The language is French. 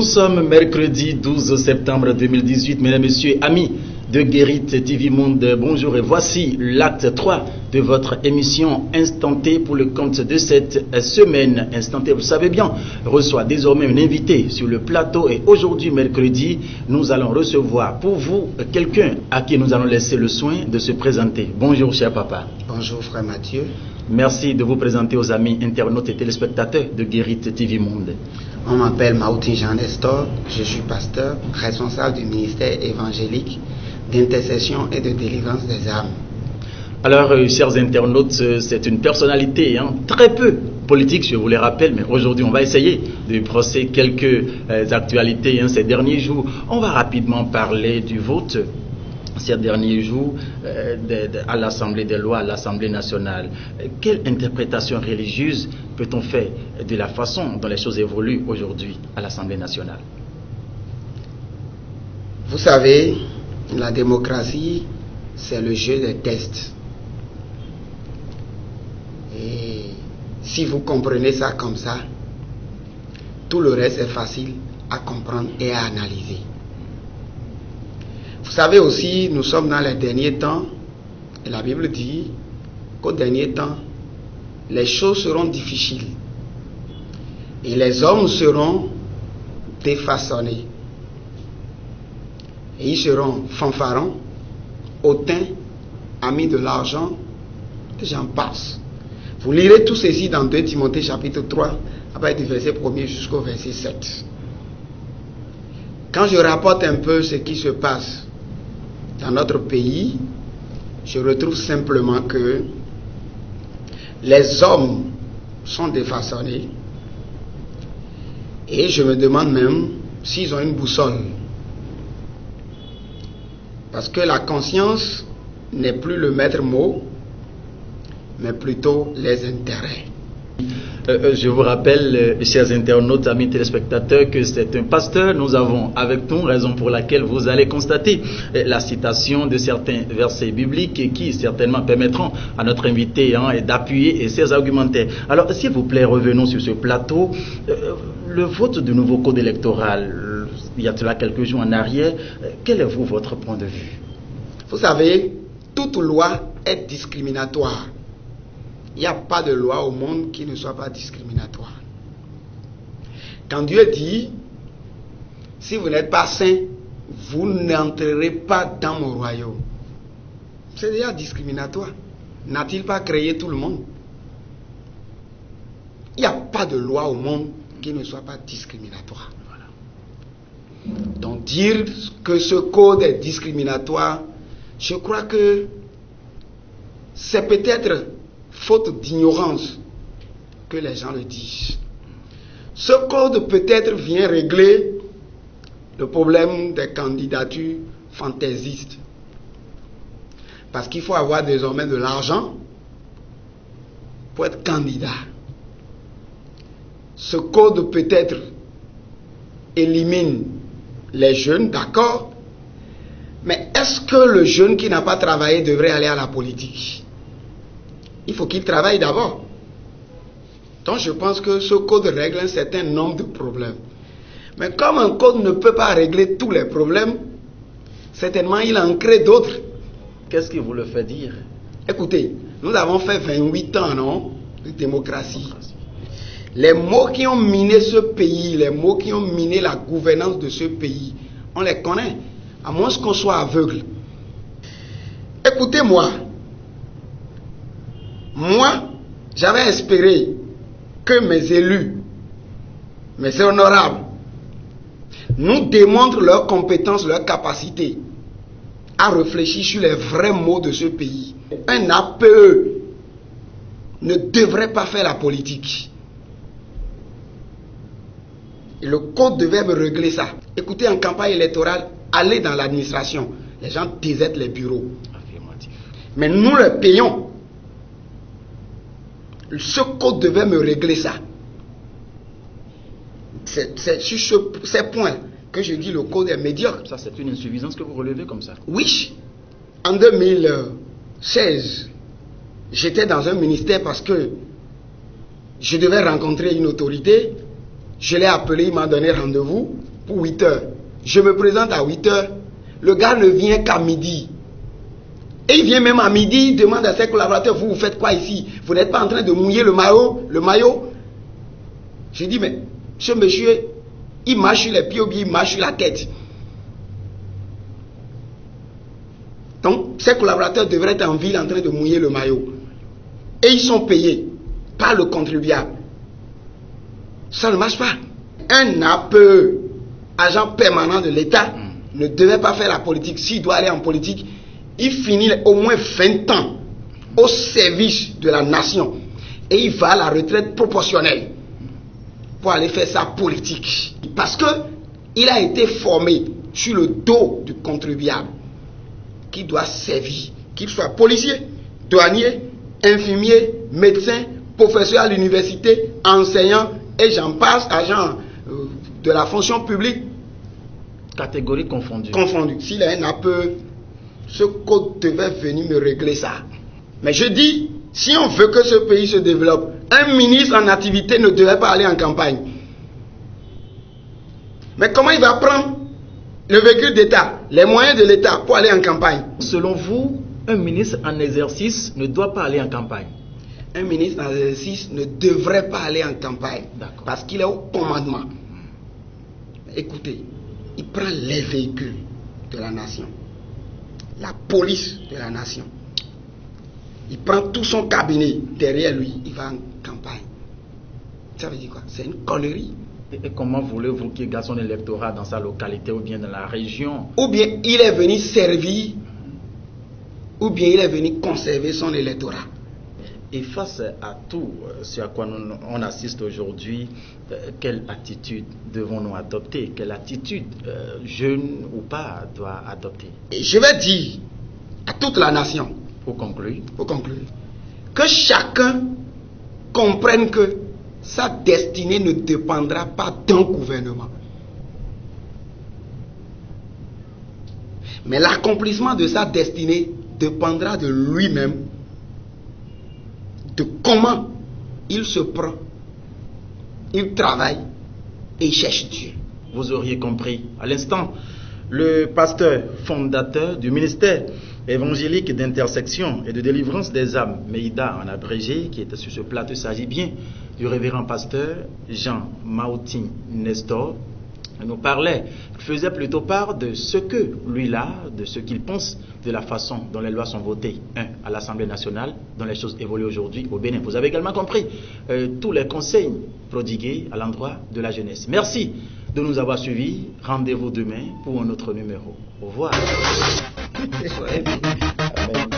Nous sommes mercredi 12 septembre 2018, mesdames, messieurs, amis de Guérit TV Monde, bonjour et voici l'acte 3 de votre émission Instant T pour le compte de cette semaine. Instant T, vous savez bien, reçoit désormais un invité sur le plateau et aujourd'hui, mercredi, nous allons recevoir pour vous quelqu'un à qui nous allons laisser le soin de se présenter. Bonjour, cher papa. Bonjour, frère Mathieu. Merci de vous présenter aux amis internautes et téléspectateurs de Guérit TV Monde. On m'appelle Maouti Jean Nestor, je suis pasteur, responsable du ministère évangélique d'intercession et de délivrance des âmes. Alors, chers internautes, c'est une personnalité très peu politique, je vous le rappelle, mais aujourd'hui on va essayer de brosser quelques actualités ces derniers jours. On va rapidement parler du vote ces derniers jours à l'Assemblée des lois, à l'Assemblée nationale. Quelle interprétation religieuse peut-on faire de la façon dont les choses évoluent aujourd'hui à l'Assemblée nationale? Vous savez, la démocratie, c'est le jeu des tests. Et si vous comprenez ça comme ça, tout le reste est facile à comprendre et à analyser. Vous savez aussi, nous sommes dans les derniers temps, et la Bible dit qu'au dernier temps, les choses seront difficiles et les hommes seront défaçonnés. Et ils seront fanfarons, hautains, amis de l'argent, et j'en passe. Vous lirez tout ceci dans 2 Timothée chapitre 3, à partir du verset 1er jusqu'au verset 7. Quand je rapporte un peu ce qui se passe dans notre pays, je retrouve simplement que les hommes sont défaçonnés et je me demande même s'ils ont une boussole. Parce que la conscience n'est plus le maître mot, mais plutôt les intérêts. Je vous rappelle, chers internautes, amis téléspectateurs, que c'est un pasteur. Nous avons avec nous, raison pour laquelle vous allez constater la citation de certains versets bibliques qui certainement permettront à notre invité d'appuyer ses argumentaires. Alors, s'il vous plaît, revenons sur ce plateau. Le vote du nouveau code électoral, il y a cela quelques jours en arrière, quel est votre point de vue? Vous savez, toute loi est discriminatoire. Il n'y a pas de loi au monde qui ne soit pas discriminatoire. Quand Dieu dit, si vous n'êtes pas saint, vous n'entrerez pas dans mon royaume, c'est déjà discriminatoire. N'a-t-il pas créé tout le monde? Il n'y a pas de loi au monde qui ne soit pas discriminatoire. Voilà. Donc dire que ce code est discriminatoire, je crois que c'est peut-être faute d'ignorance que les gens le disent. Ce code peut-être vient régler le problème des candidatures fantaisistes. Parce qu'il faut avoir désormais de l'argent pour être candidat. Ce code peut-être élimine les jeunes, d'accord, mais est-ce que le jeune qui n'a pas travaillé devrait aller à la politique? Il faut qu'il travaille d'abord. Donc je pense que ce code règle un certain nombre de problèmes. Mais comme un code ne peut pas régler tous les problèmes, certainement il en crée d'autres. Qu'est-ce qui vous le fait dire? Écoutez, nous avons fait 28 ans, non, de démocratie. Les mots qui ont miné ce pays, les mots qui ont miné la gouvernance de ce pays, on les connaît, à moins qu'on soit aveugle. Écoutez-moi. Moi, j'avais espéré que mes élus, mes honorables, nous démontrent leurs compétences, leurs capacités à réfléchir sur les vrais maux de ce pays. Un APE ne devrait pas faire la politique. Et le code devait me régler ça. Écoutez, en campagne électorale, allez dans l'administration. Les gens désertent les bureaux. Mais nous les payons. Ce code devait me régler ça. C'est sur ces points que je dis le code est médiocre. Ça, c'est une insuffisance que vous relevez comme ça? Oui. En 2016, j'étais dans un ministère parce que je devais rencontrer une autorité. Je l'ai appelé, il m'a donné rendez-vous. pour 8 heures. Je me présente à 8 heures. Le gars ne vient qu'à midi. Et il vient même à midi, il demande à ses collaborateurs, vous faites quoi ici? Vous n'êtes pas en train de mouiller le maillot? Je dis, mais ce monsieur, il marche sur les pieds ou bien il marche sur la tête. Donc, ses collaborateurs devraient être en ville en train de mouiller le maillot. Et ils sont payés par le contribuable. Ça ne marche pas. Un APE, agent permanent de l'État, ne devait pas faire la politique. S'il doit aller en politique, il finit au moins 20 ans au service de la nation. Et il va à la retraite proportionnelle pour aller faire sa politique. Parce qu'il a été formé sur le dos du contribuable qui doit servir, qu'il soit policier, douanier, infirmier, médecin, professeur à l'université, enseignant, et j'en passe, agent de la fonction publique. Catégorie confondue. S'il a un APE, ce code devait venir me régler ça. Mais je dis, si on veut que ce pays se développe, un ministre en activité ne devait pas aller en campagne. Mais comment il va prendre le véhicule d'État, les moyens de l'État pour aller en campagne? Selon vous, un ministre en exercice ne doit pas aller en campagne? Un ministre en exercice ne devrait pas aller en campagne. Parce qu'il est au commandement. Écoutez, il prend les véhicules de la nation, la police de la nation. Il prend tout son cabinet derrière lui, il va en campagne. Ça veut dire quoi? C'est une connerie. Et comment voulez-vous qu'il garde son électorat dans sa localité ou bien dans la région? Ou bien il est venu servir, ou bien il est venu conserver son électorat. Et face à tout ce à quoi on assiste aujourd'hui, quelle attitude devons-nous adopter? Quelle attitude, jeune ou pas, doit adopter? Et je vais dire à toute la nation, pour conclure, que chacun comprenne que sa destinée ne dépendra pas d'un gouvernement. Mais l'accomplissement de sa destinée dépendra de lui-même, de comment il se prend, il travaille et il cherche Dieu. Vous auriez compris à l'instant, le pasteur fondateur du ministère évangélique d'intersection et de délivrance des âmes, MEIDA en abrégé, qui était sur ce plateau. Il s'agit bien du révérend pasteur Jean Maoutin Nestor. Il nous parlait, il faisait plutôt part de ce que lui là, de ce qu'il pense de la façon dont les lois sont votées, à l'Assemblée nationale, dont les choses évoluent aujourd'hui au Bénin. Vous avez également compris tous les conseils prodigués à l'endroit de la jeunesse. Merci de nous avoir suivis. Rendez-vous demain pour un autre numéro. Au revoir. Amen.